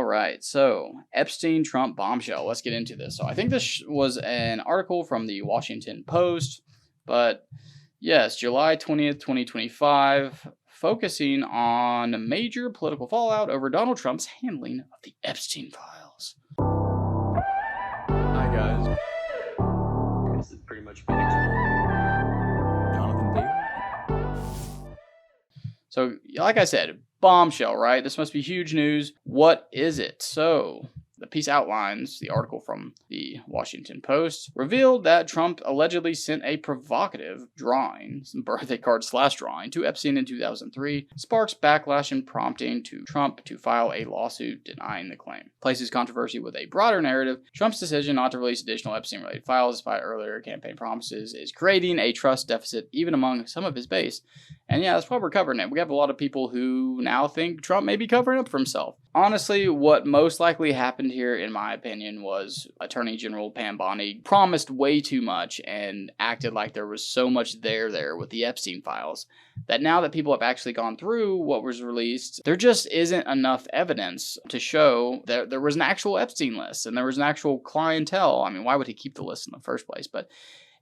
All right, so Epstein Trump bombshell. Let's get into this. So I think this was an article from the Washington Post, but yes, July 20th, 2025, focusing on major political fallout over Donald Trump's handling of the Epstein files. Hi, guys. This is pretty much been explained. Jonathan David. So, like I said, bombshell, right? This must be huge news. What is it? So, the piece outlines the article from the Washington Post revealed that Trump allegedly sent a provocative drawing, some birthday card / drawing, to Epstein in 2003, sparks backlash and prompting to Trump to file a lawsuit denying the claim. Places controversy with a broader narrative. Trump's decision not to release additional Epstein-related files despite earlier campaign promises is creating a trust deficit even among some of his base. And yeah, that's why we're covering it. We have a lot of people who now think Trump may be covering up for himself. Honestly, what most likely happened here, in my opinion, was Attorney General Pam Bondi promised way too much and acted like there was so much there with the Epstein files that now that people have actually gone through what was released, there just isn't enough evidence to show that there was an actual Epstein list and there was an actual clientele. I mean, why would he keep the list in the first place? But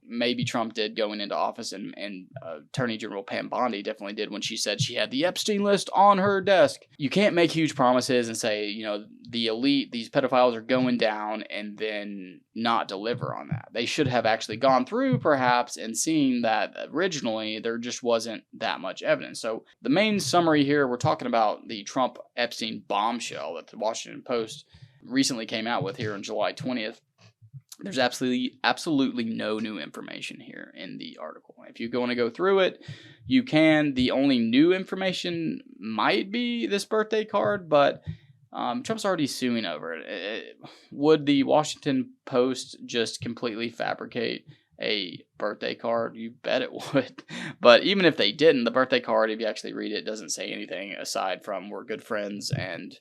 maybe Trump did going into office, and Attorney General Pam Bondi definitely did when she said she had the Epstein list on her desk. You can't make huge promises and say, you know, the elite, these pedophiles are going down, and then not deliver on that. They should have actually gone through perhaps and seen that originally there just wasn't that much evidence. So the main summary here, we're talking about the Trump-Epstein bombshell that the Washington Post recently came out with here on July 20th. There's absolutely no new information here in the article. If you want to go through it, you can. The only new information might be this birthday card, but Trump's already suing over it. Would the Washington Post just completely fabricate a birthday card? You bet it would. But even if they didn't, the birthday card, if you actually read it, doesn't say anything aside from we're good friends and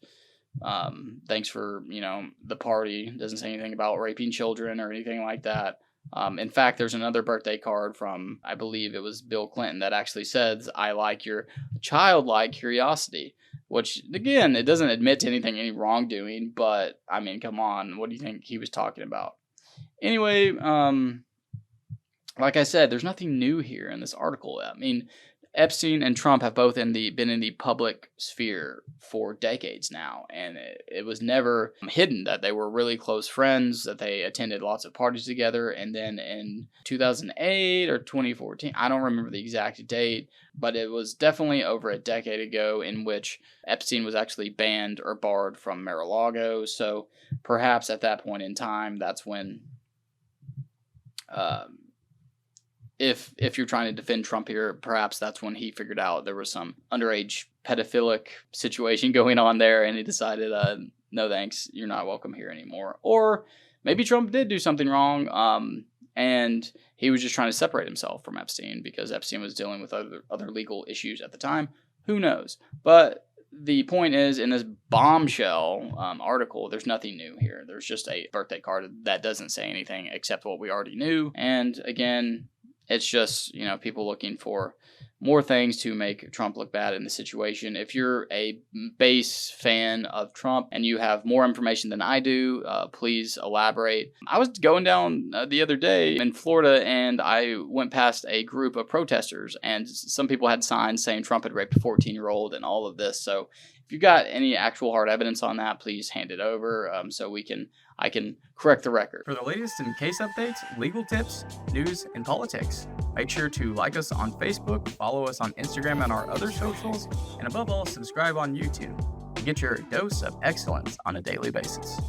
thanks for, the party. Doesn't say anything about raping children or anything like that. In fact, there's another birthday card from, I believe it was Bill Clinton, that actually says, I like your childlike curiosity, which, again, it doesn't admit to any wrongdoing, but, I mean, come on, what do you think he was talking about? Anyway, like I said, there's nothing new here in this article. I mean, Epstein and Trump have both been in the public sphere for decades now, and it was never hidden that they were really close friends, that they attended lots of parties together, and then in 2008 or 2014, I don't remember the exact date, but it was definitely over a decade ago in which Epstein was actually banned or barred from Mar-a-Lago, so perhaps at that point in time, that's when if you're trying to defend Trump here, perhaps that's when he figured out there was some underage pedophilic situation going on there, and he decided, no thanks, you're not welcome here anymore. Or maybe Trump did do something wrong, and he was just trying to separate himself from Epstein because Epstein was dealing with other legal issues at the time. Who knows? But the point is, in this bombshell article, there's nothing new here. There's just a birthday card that doesn't say anything except what we already knew. And again, it's just, people looking for more things to make Trump look bad in the situation. If you're a base fan of Trump and you have more information than I do, please elaborate. I was going down the other day in Florida, and I went past a group of protesters, and some people had signs saying Trump had raped a 14-year-old and all of this. So if you've got any actual hard evidence on that, please hand it over so I can correct the record. For the latest in case updates, legal tips, news, and politics, make sure to like us on Facebook, follow us on Instagram and our other socials, and above all, subscribe on YouTube to get your dose of excellence on a daily basis.